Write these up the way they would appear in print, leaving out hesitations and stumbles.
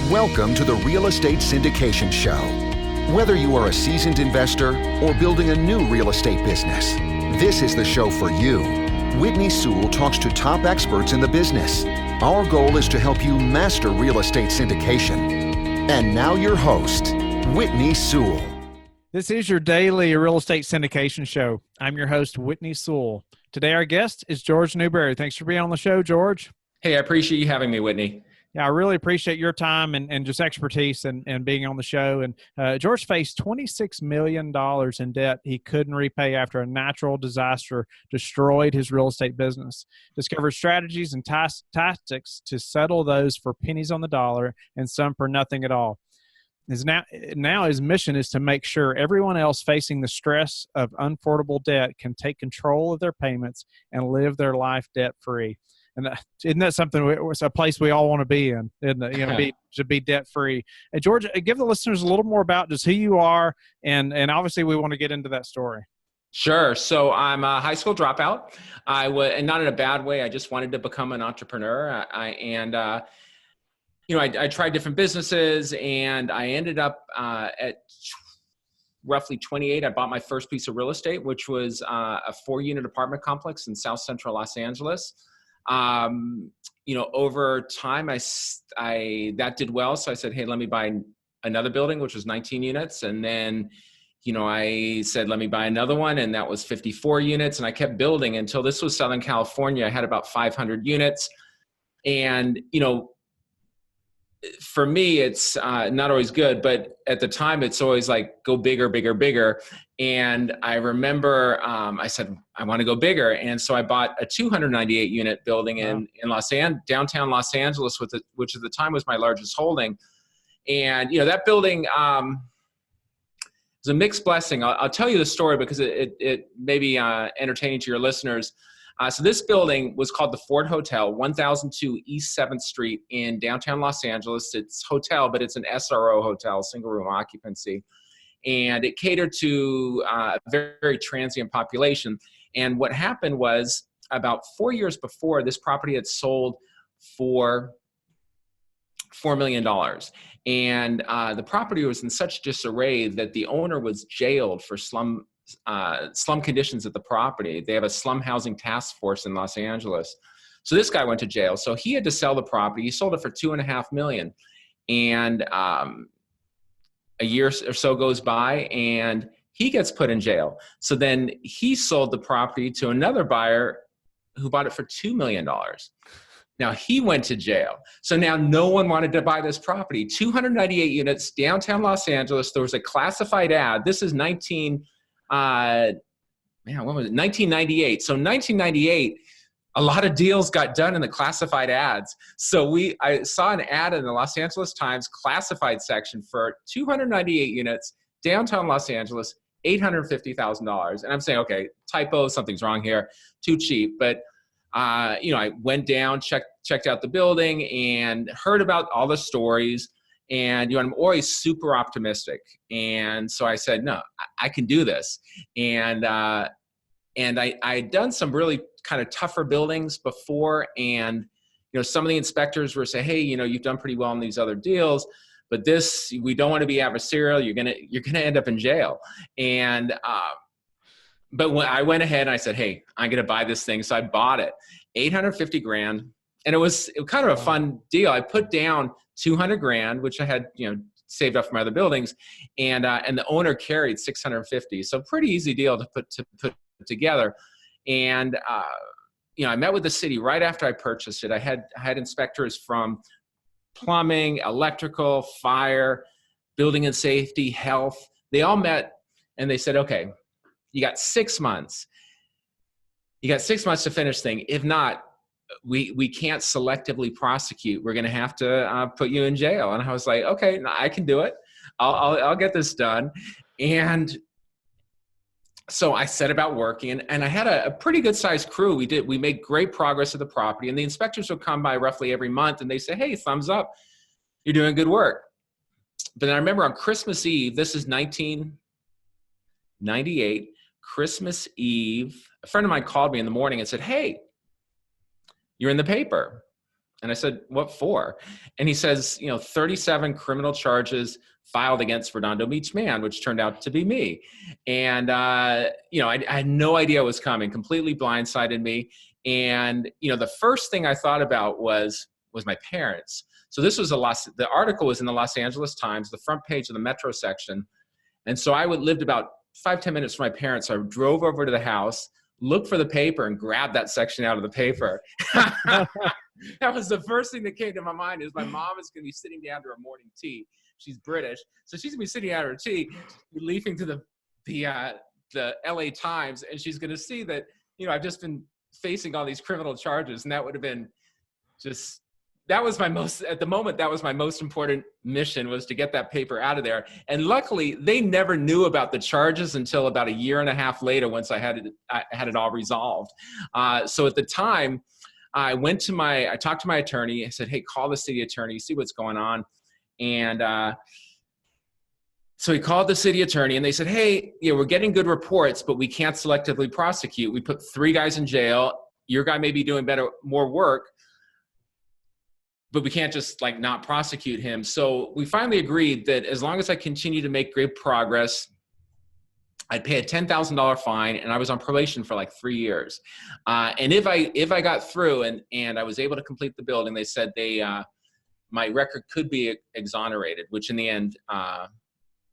Welcome to the Real Estate Syndication Show. Whether you are a seasoned investor or building a new real estate business, this is the show for you. Whitney Sewell talks to top experts in the business. Our goal is to help you master real estate syndication. And now your host, Whitney Sewell. This is your daily real estate syndication show. I'm your host, Whitney Sewell. Today, our guest is Jorge Newbery. Thanks for being on the show, George. Hey, I appreciate you having me, Whitney. Yeah, I really appreciate your time and just expertise and being on the show. And George faced $26 million in debt he couldn't repay after a natural disaster destroyed his real estate business. Discovered strategies and tactics to settle those for pennies on the dollar and some for nothing at all. Now his mission is to make sure everyone else facing the stress of unaffordable debt can take control of their payments and live their life debt-free. And isn't that something? It's a place we all want to be in, isn't it? You know, to be debt-free. And George, give the listeners a little more about just who you are, and obviously we want to get into that story. Sure. So I'm a high school dropout. And not in a bad way. I just wanted to become an entrepreneur. I tried different businesses, and I ended up at roughly 28. I bought my first piece of real estate, which was a 4-unit apartment complex in South Central Los Angeles. Over time, that did well. So I said, hey, let me buy another building, which was 19 units. And then, I said, let me buy another one. And that was 54 units. And I kept building until this was Southern California. I had about 500 units. And, for me, it's not always good, but at the time, it's always like, go bigger, bigger, bigger. And I remember I said, I want to go bigger. And so I bought a 298 unit building in downtown Los Angeles, which at the time was my largest holding. And, that building was a mixed blessing. I'll tell you the story because it may be entertaining to your listeners. So this building was called the Ford Hotel, 1002 East 7th Street in downtown Los Angeles. It's hotel, but it's an SRO hotel, single room occupancy. And it catered to a very, very transient population. And what happened was about 4 years before, this property had sold for $4 million. And the property was in such disarray that the owner was jailed for slum conditions at the property. They have a slum housing task force in Los Angeles. So this guy went to jail. So he had to sell the property. He sold it for $2.5 million. And a year or so goes by and he gets put in jail. So then he sold the property to another buyer who bought it for $2 million. Now he went to jail. So now no one wanted to buy this property. 298 units, downtown Los Angeles. There was a classified ad. This is 1998. So 1998, a lot of deals got done in the classified ads. So I saw an ad in the Los Angeles Times classified section for 298 units, downtown Los Angeles, $850,000. And I'm saying, okay, typo, something's wrong here, too cheap. But I went down, checked out the building and heard about all the stories. And, I'm always super optimistic. And so I said, no, I can do this. And I had done some really kind of tougher buildings before. And, some of the inspectors were saying, hey, you've done pretty well in these other deals, but this, we don't want to be adversarial. You're going to end up in jail. And, but when I went ahead and I said, hey, I'm going to buy this thing. So I bought it, $850,000. And it was kind of a fun deal. I put down $200,000, which I had, saved up from other buildings, and the owner carried $650,000. So pretty easy deal to put together. And I met with the city right after I purchased it. I had inspectors from plumbing, electrical, fire, building and safety, health. They all met and they said, okay, you got 6 months. You got 6 months to finish thing. If not, we can't selectively prosecute. We're going to have to put you in jail. And I was like, okay, no, I can do it. I'll get this done. And so I set about working, and I had a pretty good sized crew. We made great progress at the property, and the inspectors would come by roughly every month and they say, hey, thumbs up. You're doing good work. But then I remember on Christmas Eve, this is 1998, Christmas Eve, a friend of mine called me in the morning and said, hey, you're in the paper. And I said, what for? And he says, 37 criminal charges filed against Redondo Beach man, which turned out to be me. And, I had no idea what was coming, completely blindsided me. And, the first thing I thought about was my parents. So this was the article was in the Los Angeles Times, the front page of the Metro section. And so I lived about 5-10 minutes from my parents. So I drove over to the house, looked for the paper, and grabbed that section out of the paper. That was the first thing that came to my mind, is my mom is going to be sitting down to her morning tea. She's British. So she's going to be sitting at her tea, leafing to the LA Times, and she's going to see that, I've just been facing all these criminal charges. And that would have been that was my most important mission, was to get that paper out of there. And luckily they never knew about the charges until about a year and a half later, once I had it all resolved. So at the time, I talked to my attorney. I said, hey, call the city attorney, see what's going on. And so he called the city attorney, and they said, hey, we're getting good reports, but we can't selectively prosecute. We put 3 guys in jail. Your guy may be doing more work, but we can't just not prosecute him. So we finally agreed that as long as I continue to make great progress, I'd pay a $10,000 fine, and I was on probation for 3 years. And if I got through and I was able to complete the building, they said my record could be exonerated, which in the end,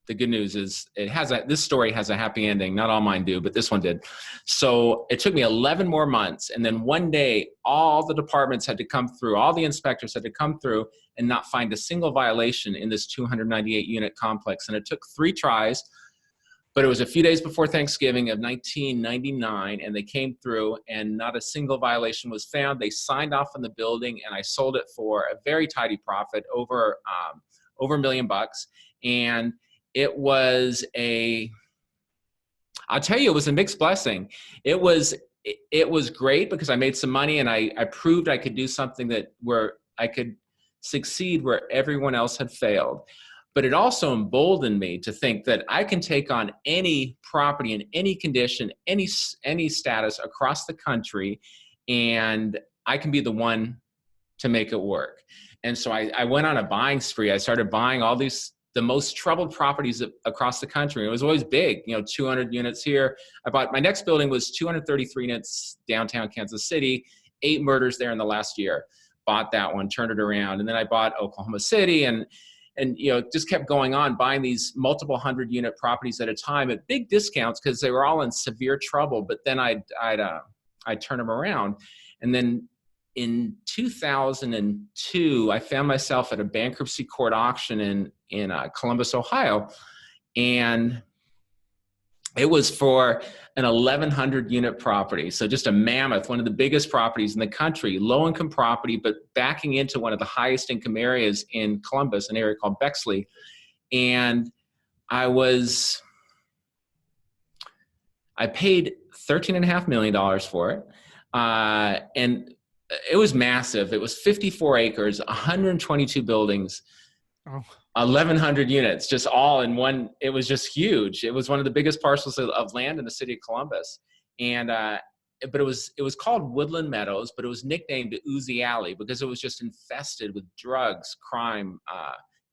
the good news is this story has a happy ending. Not all mine do, but this one did. So it took me 11 more months. And then one day, all the departments had to come through, all the inspectors had to come through and not find a single violation in this 298 unit complex. And it took 3 tries. But it was a few days before Thanksgiving of 1999, and they came through, and not a single violation was found. They signed off on the building, and I sold it for a very tidy profit, over $1 million. And it was I'll tell you, it was a mixed blessing. It was great because I made some money, and I proved I could do something where I could succeed where everyone else had failed. But it also emboldened me to think that I can take on any property in any condition, any status across the country, and I can be the one to make it work. And so I went on a buying spree. I started buying the most troubled properties across the country. It was always big, 200 units here. My next building was 233 units downtown Kansas City, 8 murders there in the last year. Bought that one, turned it around. And then I bought Oklahoma City, and just kept going on, buying these multiple 100-unit properties at a time at big discounts because they were all in severe trouble. But then I'd turn them around. And then in 2002, I found myself at a bankruptcy court auction in Columbus, Ohio. And it was for an 1,100-unit property. So just a mammoth, one of the biggest properties in the country, low-income property, but backing into one of the highest income areas in Columbus, an area called Bexley. And I paid $13.5 million for it. And it was massive. It was 54 acres, 122 buildings. Oh. 1,100 units, just all in one. It was just huge. It was one of the biggest parcels of land in the city of Columbus. And, but it was called Woodland Meadows, but it was nicknamed Uzi Alley because it was just infested with drugs, crime,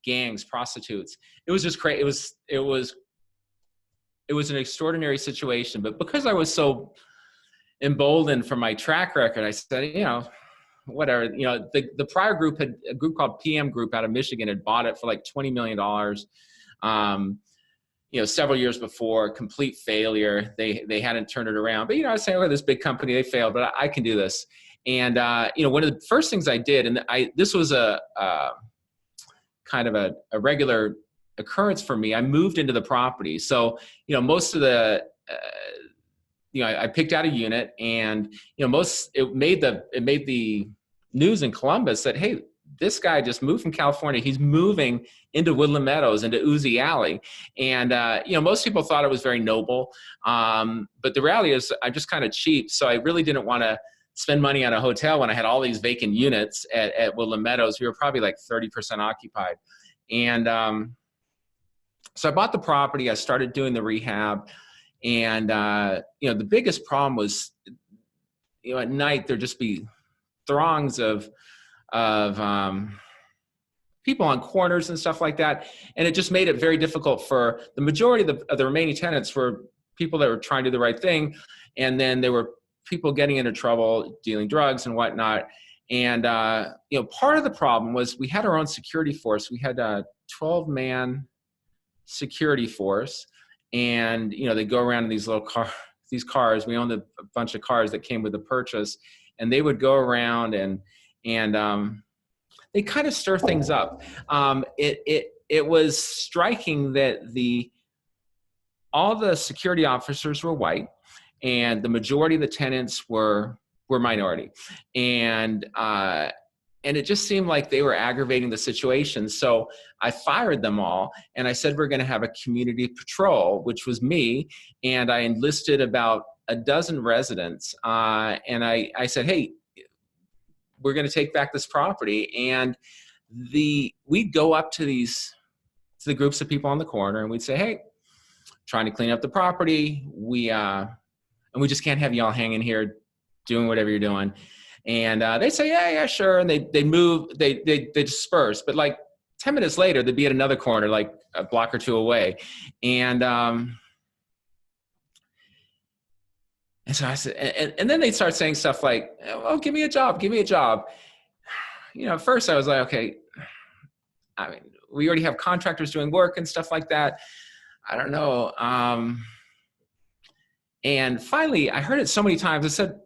gangs, prostitutes. It was just crazy. It was an extraordinary situation. But because I was so emboldened from my track record, I said, whatever, the prior group a group called PM Group out of Michigan had bought it for $20 million, several years before. Complete failure. They hadn't turned it around. But, I was saying, this big company, they failed, but I can do this. And, one of the first things I did, and this was a kind of a regular occurrence for me, I moved into the property. So, most of the, I picked out a unit, and it made the news in Columbus that, hey, this guy just moved from California. He's moving into Woodland Meadows, into Uzi Alley, and most people thought it was very noble, but the reality is I'm just kind of cheap, so I really didn't want to spend money on a hotel when I had all these vacant units at Woodland Meadows. We were probably 30% occupied, and so I bought the property. I started doing the rehab. And, the biggest problem was, at night there'd just be throngs of people on corners and stuff like that. And it just made it very difficult for the majority of the remaining tenants were people that were trying to do the right thing. And then there were people getting into trouble, dealing drugs and whatnot. And, part of the problem was we had our own security force. We had a 12-man security force. And, they go around in these little cars. We owned a bunch of cars that came with the purchase. And they would go around and they kind of stir things up. It was striking that all the security officers were white, and the majority of the tenants were minority, and it just seemed like they were aggravating the situation. So I fired them all, and I said we're going to have a community patrol, which was me, and I enlisted about a dozen residents, and I said, hey, we're going to take back this property. And we'd go up to the groups of people on the corner, and we'd say, hey, trying to clean up the property. And we just can't have y'all hanging here doing whatever you're doing. And they'd say, yeah, sure. And they move, they disperse. But like 10 minutes later, they'd be at another corner, like a block or two away. And so I said, and then they'd start saying stuff like, oh, give me a job. At first I was like, okay, I mean, we already have contractors doing work and stuff like that. I don't know. And finally, I heard it so many times. I said,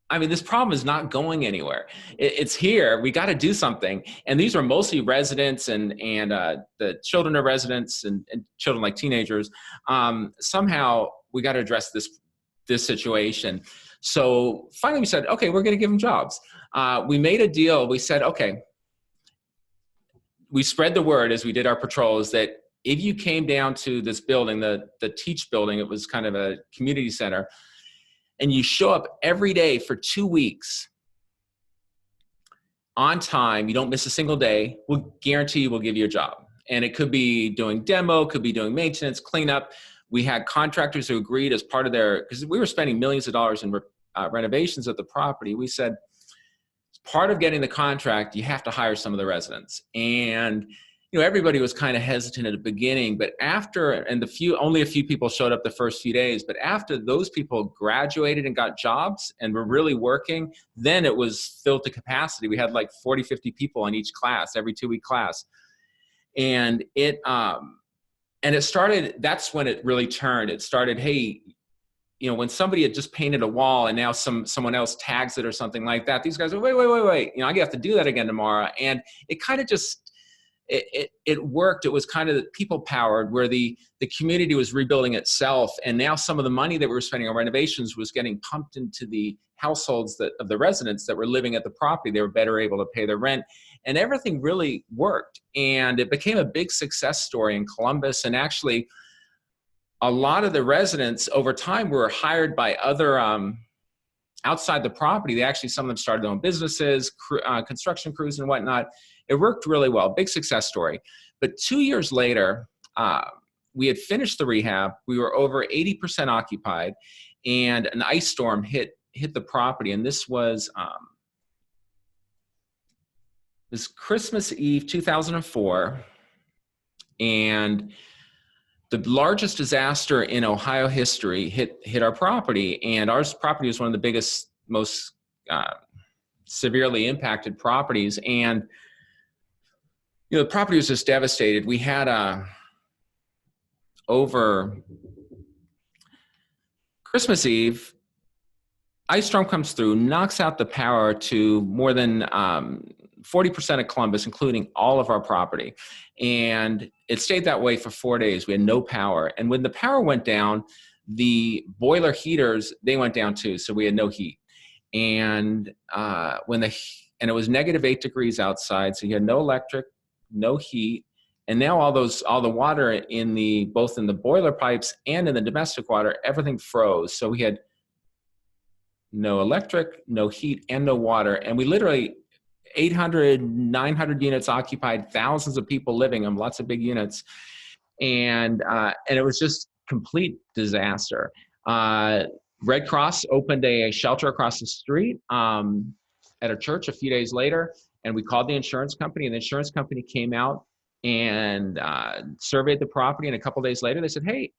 I mean, this problem is not going anywhere. It's here. We got to do something. And these are mostly residents and the children of residents and children like teenagers. Somehow we got to address this situation. So finally we said, okay, we're going to give them jobs. We made a deal. We said, okay, we spread the word as we did our patrols that if you came down to this building, the Teach building, it was kind of a community center, and you show up every day for 2 weeks on time, you don't miss a single day, we'll guarantee we'll give you a job. And it could be doing demo, could be doing maintenance, cleanup. We had contractors who agreed as part of because we were spending millions of dollars in renovations of the property. We said, as part of getting the contract, you have to hire some of the residents. And everybody was kind of hesitant at the beginning, but only a few people showed up the first few days. But after those people graduated and got jobs and were really working, then it was filled to capacity. We had like 40, 50 people in each class, every 2-week class. And it started, that's when it really turned. It started, hey, when somebody had just painted a wall and now someone else tags it or something like that, these guys are, wait, I have to do that again tomorrow. And it kind of just, it worked. It was kind of people powered, where the community was rebuilding itself. And now some of the money that we were spending on renovations was getting pumped into the households of the residents that were living at the property. They were better able to pay their rent, and everything really worked. And it became a big success story in Columbus. And actually, a lot of the residents over time were hired by other outside the property. Some of them started their own businesses, construction crews and whatnot. It worked really well, big success story. But 2 years later, we had finished the rehab. We were over 80% occupied, and an ice storm hit the property. And this was Christmas Eve, 2004. And the largest disaster in Ohio history hit our property. And our property was one of the biggest, most severely impacted properties. And the property was just devastated. We had over Christmas Eve, ice storm comes through, knocks out the power to more than 40% of Columbus, including all of our property. And it stayed that way for 4 days. We had no power. And when the power went down, the boiler heaters, they went down too. So we had no heat. And it was -8 degrees outside. So you had no electric, no heat. And now all the water both in the boiler pipes and in the domestic water, everything froze. So we had no electric, no heat, and no water. And we literally 800, 900 units occupied, thousands of people living in them, lots of big units. And it was just complete disaster. Red Cross opened a shelter across the street at a church a few days later. And we called the insurance company, and the insurance company came out and surveyed the property. And a couple of days later, they said, hey,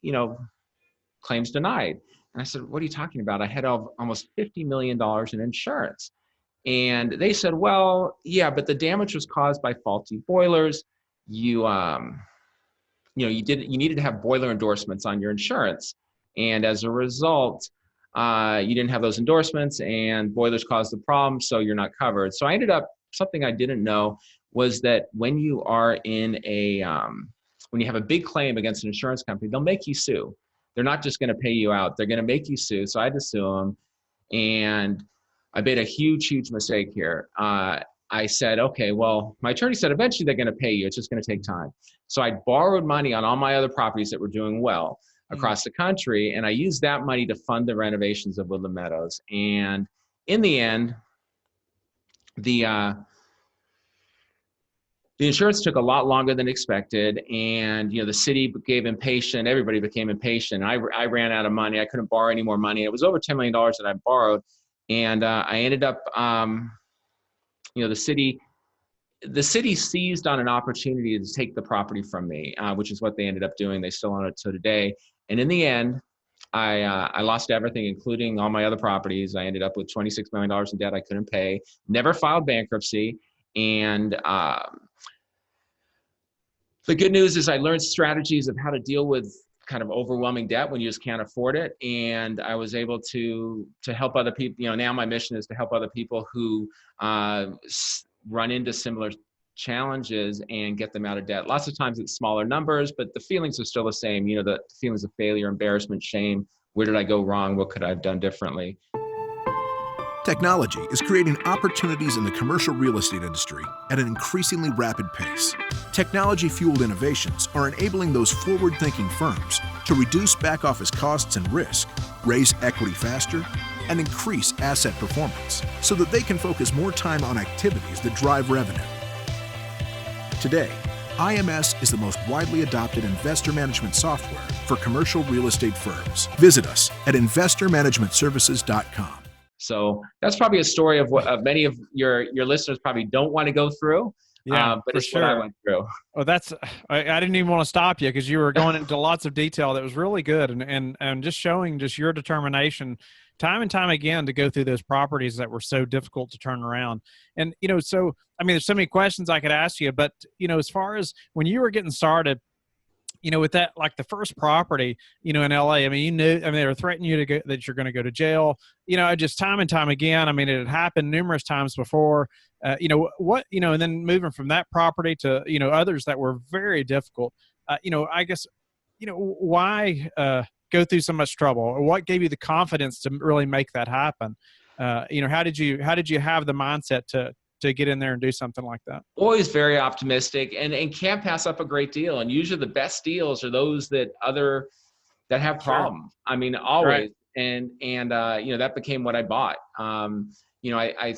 claims denied. And I said, what are you talking about? I had almost $50 million in insurance. And they said, well, yeah, but the damage was caused by faulty boilers. You needed to have boiler endorsements on your insurance. And as a result, you didn't have those endorsements, and boilers caused the problem, so you're not covered. So I ended up, something I didn't know was that when you are in when you have a big claim against an insurance company, they'll make you sue. They're not just going to pay you out. They're going to make you sue. So I had to sue them. And I made a huge mistake here. I said, okay, well, my attorney said, eventually they're going to pay you. It's just going to take time. So I borrowed money on all my other properties that were doing well across the country. And I used that money to fund the renovations of Woodland Meadows. And in the end, the insurance took a lot longer than expected. And, the city became impatient. Everybody became impatient. I ran out of money. I couldn't borrow any more money. It was over $10 million that I borrowed. And I ended up, the city seized on an opportunity to take the property from me, which is what they ended up doing. They still own it to today. And in the end, I lost everything, including all my other properties. I ended up with $26 million in debt I couldn't pay, never filed bankruptcy. And the good news is I learned strategies of how to deal with kind of overwhelming debt when you just can't afford it. And I was able to help other people. Now my mission is to help other people who run into similar challenges and get them out of debt. Lots of times it's smaller numbers, but the feelings are still the same. The feelings of failure, embarrassment, shame. Where did I go wrong? What could I have done differently? Technology is creating opportunities in the commercial real estate industry at an increasingly rapid pace. Technology-fueled innovations are enabling those forward-thinking firms to reduce back-office costs and risk, raise equity faster, and increase asset performance so that they can focus more time on activities that drive revenue. Today, IMS is the most widely adopted investor management software for commercial real estate firms. Visit us at investormanagementservices.com. So that's probably a story of what many of your listeners probably don't want to go through. Yeah, but it's what I went through. Well, I didn't even want to stop you because you were going into lots of detail that was really good and just showing just your determination time and time again to go through those properties that were so difficult to turn around. And, so, there's so many questions I could ask you, but, as far as when you were getting started, with that, like the first property, in LA, they were threatening you that you're going to go to jail, just time and time again. It had happened numerous times before, and then moving from that property to, others that were very difficult, I guess, why go through so much trouble, or what gave you the confidence to really make that happen? How did you have the mindset to get in there and do something like that? Always very optimistic and can't pass up a great deal. And usually the best deals are those that have problems. Always. Right. And that became what I bought. I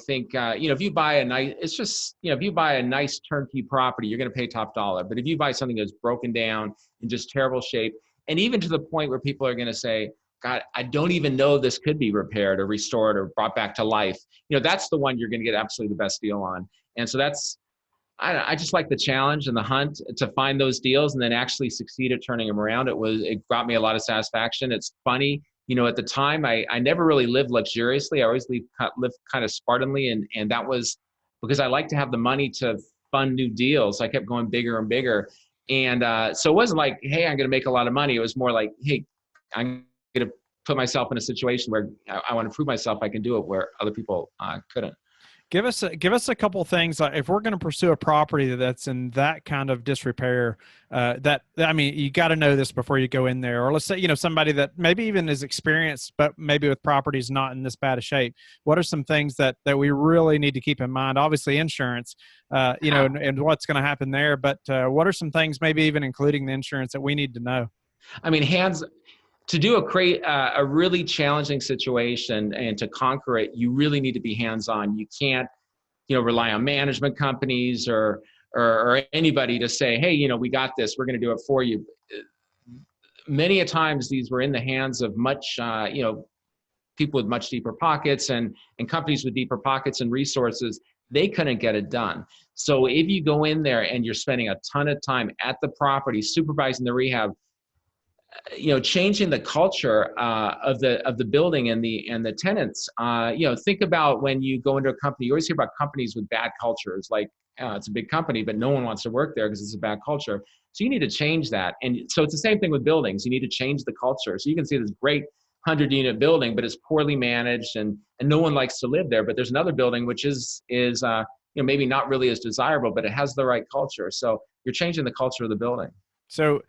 think, if you buy if you buy a nice turnkey property, you're going to pay top dollar. But if you buy something that's broken down in just terrible shape, and even to the point where people are going to say, God, I don't even know this could be repaired or restored or brought back to life. That's the one you're going to get absolutely the best deal on. And so I just like the challenge and the hunt to find those deals and then actually succeed at turning them around. It brought me a lot of satisfaction. It's funny, at the time I never really lived luxuriously. I always lived kind of spartanly. And that was because I like to have the money to fund new deals. I kept going bigger and bigger. And so it wasn't like, hey, I'm going to make a lot of money. It was more like, hey, I'm going to put myself in a situation where I want to prove myself I can do it where other people couldn't. Give us a couple things. If we're going to pursue a property that's in that kind of disrepair, you got to know this before you go in there. Or let's say, somebody that maybe even is experienced, but maybe with properties not in this bad a shape. What are some things that we really need to keep in mind? Obviously insurance, and what's going to happen there. But what are some things, maybe even including the insurance, that we need to know? To do a really challenging situation and to conquer it, you really need to be hands-on. You can't, rely on management companies or anybody to say, hey, we got this, we're going to do it for you. Many a times these were in the hands of much, people with much deeper pockets and companies with deeper pockets and resources They couldn't get it done. So if you go in there and you're spending a ton of time at the property, supervising the rehab, changing the culture of the building and the tenants. Think about when you go into a company. You always hear about companies with bad cultures, like it's a big company, but no one wants to work there because it's a bad culture. So you need to change that. And so it's the same thing with buildings. You need to change the culture. So you can see this great 100-unit building, but it's poorly managed and no one likes to live there. But there's another building which is maybe not really as desirable, but it has the right culture. So you're changing the culture of the building. So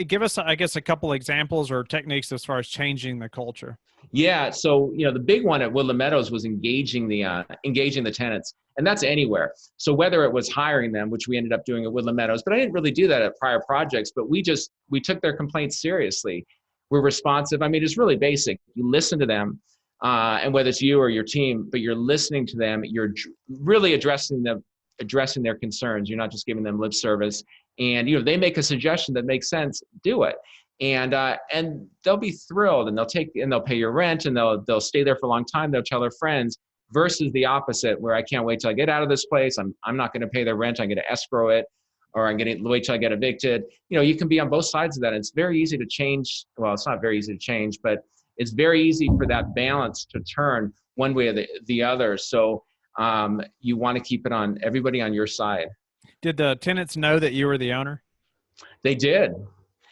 give us, I guess, a couple examples or techniques as far as changing the culture. Yeah. So, the big one at Woodland Meadows was engaging the tenants, and that's anywhere. So whether it was hiring them, which we ended up doing at Woodland Meadows, but I didn't really do that at prior projects, but we took their complaints seriously. We're responsive. I mean, it's really basic. You listen to them, and whether it's you or your team, but you're listening to them, you're really addressing their concerns. You're not just giving them lip service. And they make a suggestion that makes sense, do it. And they'll be thrilled, and they'll pay your rent, and they'll stay there for a long time. They'll tell their friends, versus the opposite, where I can't wait till I get out of this place. I'm not going to pay their rent. I'm going to escrow it, or I'm going to wait till I get evicted. You can be on both sides of that. And it's very easy to change. Well, it's not very easy to change, but it's very easy for that balance to turn one way or the other. So you want to keep everybody on your side. Did the tenants know that you were the owner? They did.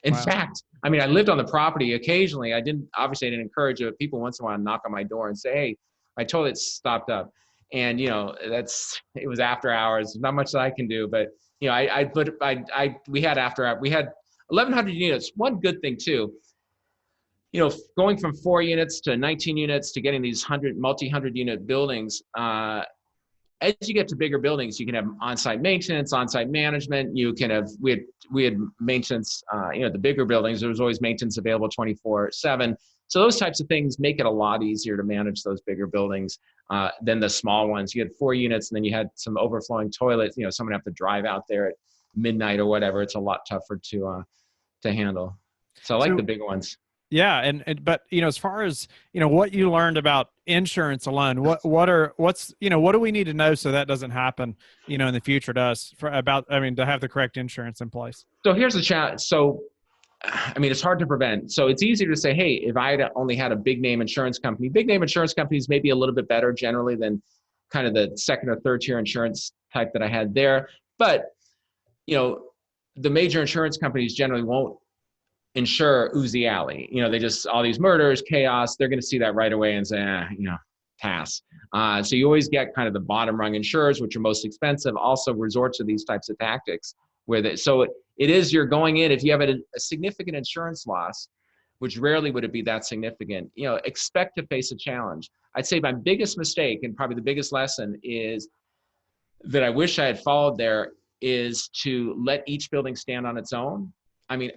In fact, I lived on the property occasionally. I didn't encourage it. People once in a while knock on my door and say, "Hey, my toilet's stopped up." And, it was after hours. Not much that I can do, but, we had 1,100 units. One good thing too, going from 4 units to 19 units to getting these multi-hundred unit buildings, as you get to bigger buildings, you can have on-site maintenance, on-site management. You can have, we had maintenance, the bigger buildings, there was always maintenance available 24/7. So those types of things make it a lot easier to manage those bigger buildings than the small ones. You had 4 units, and then you had some overflowing toilets. Someone have to drive out there at midnight or whatever. It's a lot tougher to handle. So I like the bigger ones. Yeah. But, as far as, what you learned about insurance alone, what do we need to know so that doesn't happen, in the future to us to have the correct insurance in place? So here's the challenge. So, it's hard to prevent. So it's easier to say, hey, if I had only had a big name insurance companies may be a little bit better generally than kind of the second or third tier insurance type that I had there. But, the major insurance companies generally won't insure Uzi Alley. They just, all these murders, chaos, they're going to see that right away and say, pass. So you always get kind of the bottom rung insurers, which are most expensive, also resort to these types of tactics so it is, you're going in, if you have a significant insurance loss, which rarely would it be that significant, expect to face a challenge. I'd say my biggest mistake, and probably the biggest lesson, is that I wish I had followed there, is to let each building stand on its own.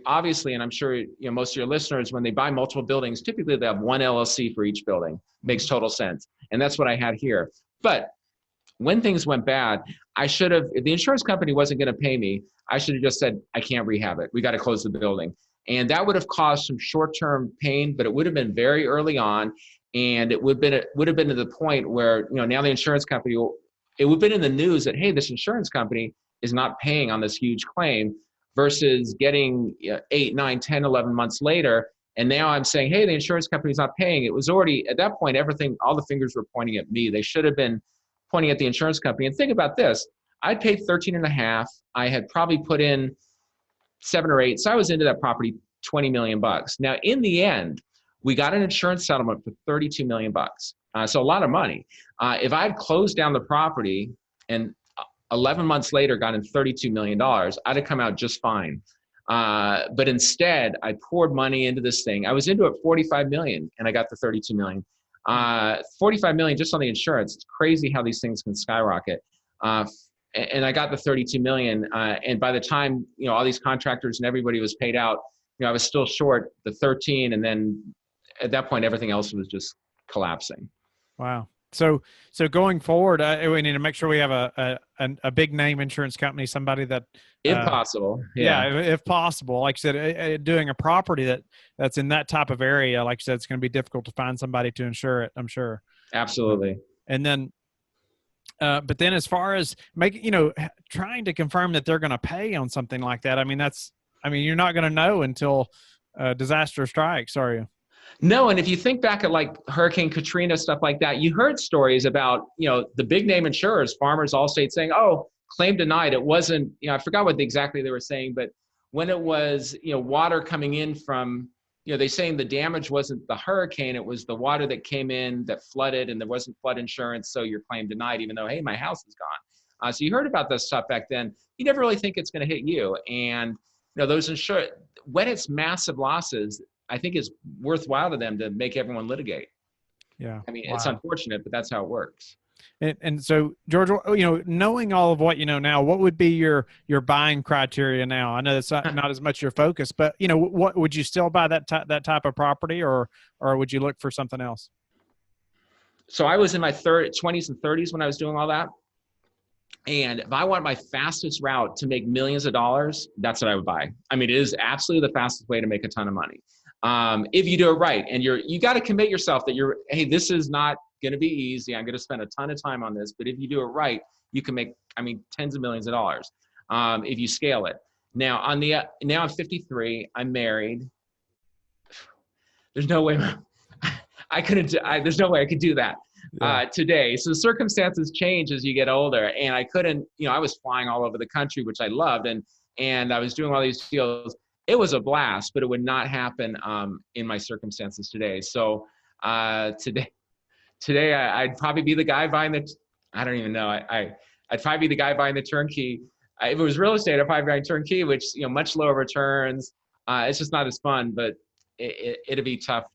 Obviously, and I'm sure most of your listeners, when they buy multiple buildings, typically they have one LLC for each building. Makes total sense. And that's what I had here. But when things went bad, if the insurance company wasn't going to pay me, I should have just said, I can't rehab it. We got to close the building. And that would have caused some short-term pain, but it would have been very early on. And it would have been to the point where, now the insurance company, it would have been in the news that, hey, this insurance company is not paying on this huge claim, versus getting 8, 9, 10, 11 months later. And now I'm saying, hey, the insurance company's not paying. It was already, at that point, all the fingers were pointing at me. They should have been pointing at the insurance company. And think about this. I'd paid 13.5. I had probably put in 7 or 8. So I was into that property $20 million. Now, in the end, we got an insurance settlement for $32 million. So a lot of money. If I'd closed down the property and 11 months later got in $32 million, I'd have come out just fine. But instead, I poured money into this thing. I was into it $45 million, and I got the $32 million. $45 million just on the insurance. It's crazy how these things can skyrocket. And I got the $32 million. And by the time, all these contractors and everybody was paid out, I was still short the 13. And then at that point, everything else was just collapsing. Wow. So going forward, we need to make sure we have a big name insurance company, somebody that, if possible, if possible, like I said, doing a property that's in that type of area, like I said, it's going to be difficult to find somebody to insure it, I'm sure. Absolutely. And then But then as far as trying to confirm that they're going to pay on something like that, you're not going to know until disaster strikes, are you? No, and if you think back at like Hurricane Katrina, stuff like that, you heard stories about, the big name insurers, Farmers, Allstate, saying, oh, claim denied. It wasn't, I forgot what exactly they were saying, but when it was, water coming in from, they saying the damage wasn't the hurricane, it was the water that came in that flooded and there wasn't flood insurance, so your claim denied, even though, hey, my house is gone. So you heard about this stuff back then. You never really think it's going to hit you. And, those when it's massive losses, I think it's worthwhile to them to make everyone litigate. Yeah. It's unfortunate, but that's how it works. And so, George, knowing all of what you know now, what would be your buying criteria now? I know that's not as much your focus, but what would you still buy that type of property, or would you look for something else? So I was in my 20s and 30s when I was doing all that. And if I want my fastest route to make millions of dollars, that's what I would buy. It is absolutely the fastest way to make a ton of money. If you do it right, and you got to commit yourself that hey, this is not going to be easy. I'm going to spend a ton of time on this, but if you do it right, you can make, tens of millions of dollars, if you scale it. Now now I'm 53, I'm married. There's no way there's no way I could do that today. So the circumstances change as you get older, and I couldn't, I was flying all over the country, which I loved. And I was doing all these deals. It was a blast, but it would not happen in my circumstances today. So today I'd probably be the guy buying I don't even know. I'd probably be the guy buying the turnkey. If it was real estate, I'd probably buy turnkey, which, much lower returns. It's just not as fun, but it'd be tough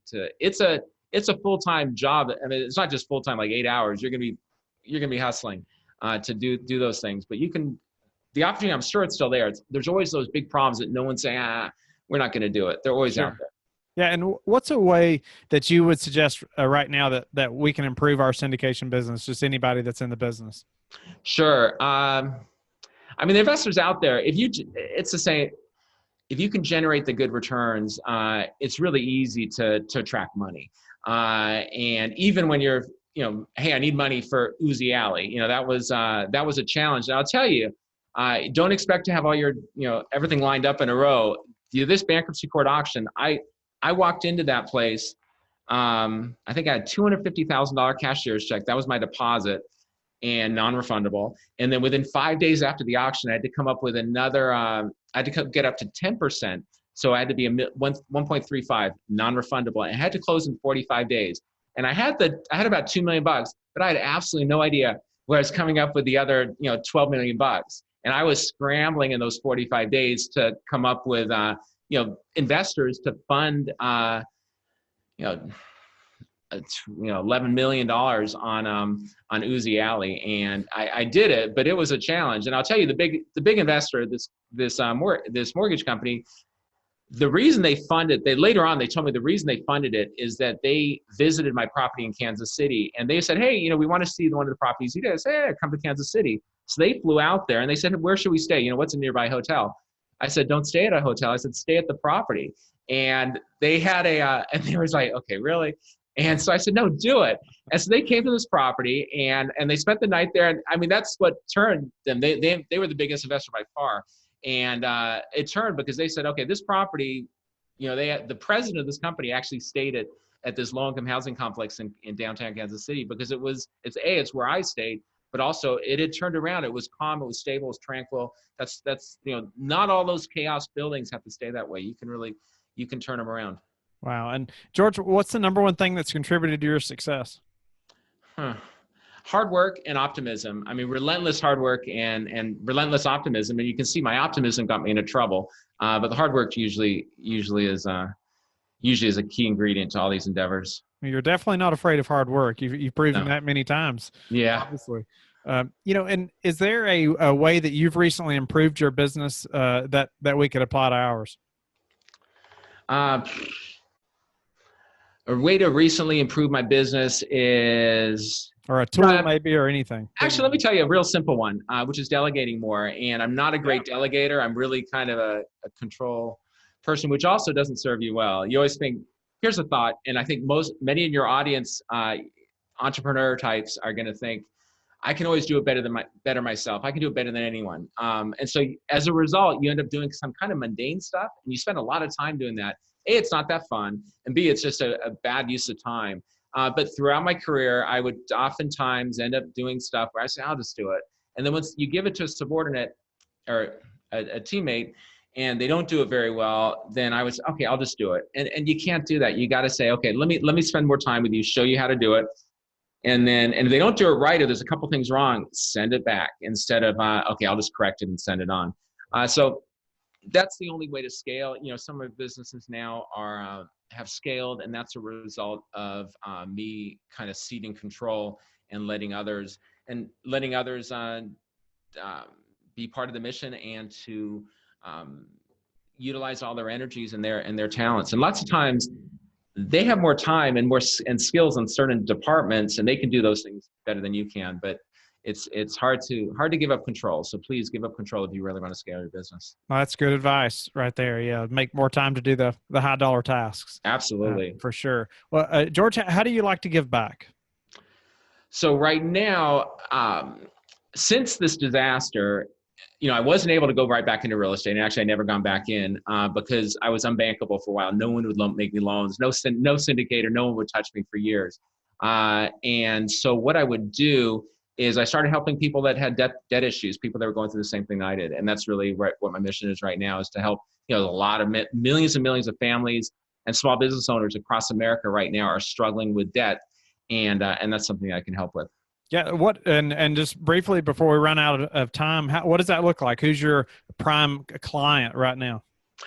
it's a full-time job. It's not just full-time, like 8 hours. You're going to be hustling to do those things, but the opportunity, I'm sure it's still there. There's always those big problems that no one's saying, we're not going to do it. They're always out there. Yeah. And what's a way that you would suggest right now that we can improve our syndication business, just anybody that's in the business? Sure. The investors out there, it's the same. If you can generate the good returns, it's really easy to attract money. And even when you're, hey, I need money for Uzi Alley, that was a challenge. And I'll tell you, don't expect to have all your, everything lined up in a row. This bankruptcy court auction, I walked into that place. I think I had $250,000 cashier's check. That was my deposit and non-refundable. And then within 5 days after the auction, I had to come up with another, I had to get up to 10%. So I had to be 1.35 non-refundable. And I had to close in 45 days. And I had about $2 million, but I had absolutely no idea where I was coming up with the other, $12 million. And I was scrambling in those 45 days to come up with, investors to fund, $11 million on Uzi Alley, and I did it, but it was a challenge. And I'll tell you, the big investor, this mortgage company, the reason they funded, later on they told me the reason they funded it is that they visited my property in Kansas City, and they said, hey, we want to see one of the properties you did. I said, hey, come to Kansas City. So they flew out there and they said, where should we stay? What's a nearby hotel? I said, don't stay at a hotel. I said, stay at the property. And they had and they was like, okay, really? And so I said, no, do it. And so they came to this property and they spent the night there. And that's what turned them. They were the biggest investor by far. And it turned because they said, okay, this property, the president of this company actually stayed at this low-income housing complex in downtown Kansas City because it's where I stayed, but also it had turned around. It was calm, it was stable, it was tranquil. That's not all those chaos buildings have to stay that way. You can turn them around. Wow. And George, what's the number one thing that's contributed to your success? Hard work and optimism. Relentless hard work and relentless optimism. And you can see my optimism got me into trouble. But the hard work usually is a key ingredient to all these endeavors. You're definitely not afraid of hard work. You've proven that many times. Yeah. Obviously. And is there a way that you've recently improved your business that we could apply to ours? A way to recently improve my business is... Or a tool maybe, or anything. Actually, let me tell you a real simple one, which is delegating more. And I'm not a great delegator. I'm really kind of a control person, which also doesn't serve you well. You always think, here's a thought, and I think many in your audience, entrepreneur types, are going to think, I can always do it better myself. I can do it better than anyone. And so as a result, you end up doing some kind of mundane stuff, and you spend a lot of time doing that. A, it's not that fun, and B, it's just a bad use of time. But throughout my career, I would oftentimes end up doing stuff where I say, I'll just do it. And then once you give it to a subordinate or a teammate, and they don't do it very well, then I was, okay, I'll just do it. And you can't do that. You got to say, okay, let me spend more time with you, show you how to do it. And then, and if they don't do it right, or there's a couple things wrong, send it back instead of, okay, I'll just correct it and send it on. So that's the only way to scale. You know, some of my businesses now have scaled, and that's a result of me kind of ceding control and letting others be part of the mission, and to utilize all their energies and their talents. And lots of times they have more time and skills in certain departments, and they can do those things better than you can. But it's hard to give up control. So please give up control if you really want to scale your business. Well, that's good advice right there. Yeah, make more time to do the high dollar tasks. Absolutely, for sure. Well, George, how do you like to give back? So right now, since this disaster, you know, I wasn't able to go right back into real estate, and actually I never gone back in because I was unbankable for a while. No one would make me loans. No syndicator. No one would touch me for years. And so what I would do is I started helping people that had debt issues, people that were going through the same thing I did. And that's really what my mission is right now, is to help, you know, a lot of millions and millions of families and small business owners across America right now are struggling with debt. And that's something I can help with. Yeah. And just briefly before we run out of time, what does that look like? Who's your prime client right now?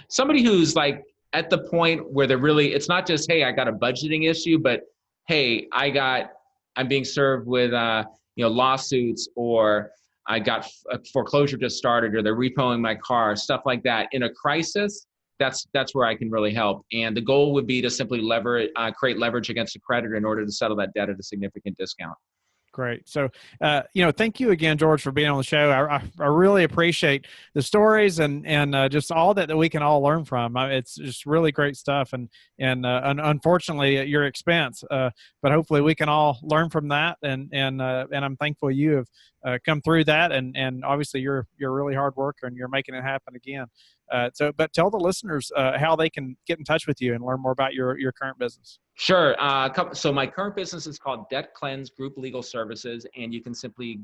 Somebody who's like at the point where it's not just, hey, I got a budgeting issue, but hey, I'm being served with, lawsuits, or I got a foreclosure just started, or they're repoing my car, stuff like that. In a crisis, that's where I can really help. And the goal would be to simply create leverage against a creditor in order to settle that debt at a significant discount. Great. So, thank you again, George, for being on the show. I really appreciate the stories and just all that we can all learn from. It's just really great stuff, and unfortunately at your expense. But hopefully we can all learn from that. And I'm thankful you have come through that. And obviously you're a really hard worker, and you're making it happen again. But tell the listeners how they can get in touch with you and learn more about your current business. Sure. So my current business is called Debt Cleanse Group Legal Services, and you can simply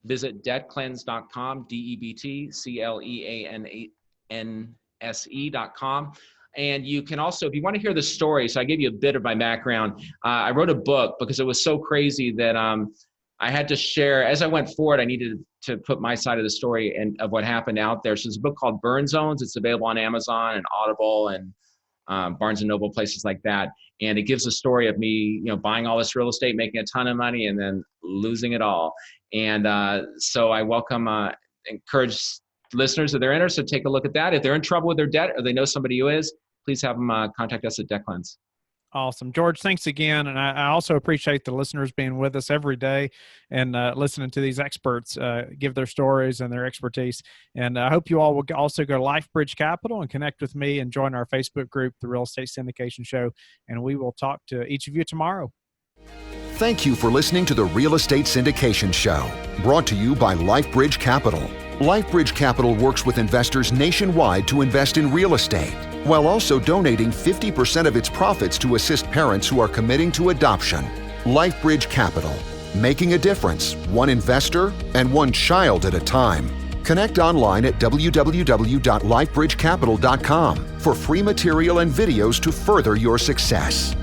visit debtcleanse.com, debtcleanse.com. And you can also, if you want to hear the story, so I gave you a bit of my background. I wrote a book because it was so crazy that I had to share. As I went forward, I needed to put my side of the story and of what happened out there. So there's a book called Burn Zones. It's available on Amazon and Audible and Barnes & Noble, places like that. And it gives a story of me, buying all this real estate, making a ton of money, and then losing it all. And so I encourage listeners, if they're interested, take a look at that. If they're in trouble with their debt, or they know somebody who is, please have them contact us at Debt Cleanse. Awesome. George, thanks again. And I also appreciate the listeners being with us every day and listening to these experts give their stories and their expertise. And I hope you all will also go to LifeBridge Capital and connect with me and join our Facebook group, The Real Estate Syndication Show. And we will talk to each of you tomorrow. Thank you for listening to The Real Estate Syndication Show, brought to you by LifeBridge Capital. LifeBridge Capital works with investors nationwide to invest in real estate, while also donating 50% of its profits to assist parents who are committing to adoption. LifeBridge Capital, making a difference, one investor and one child at a time. Connect online at www.lifebridgecapital.com for free material and videos to further your success.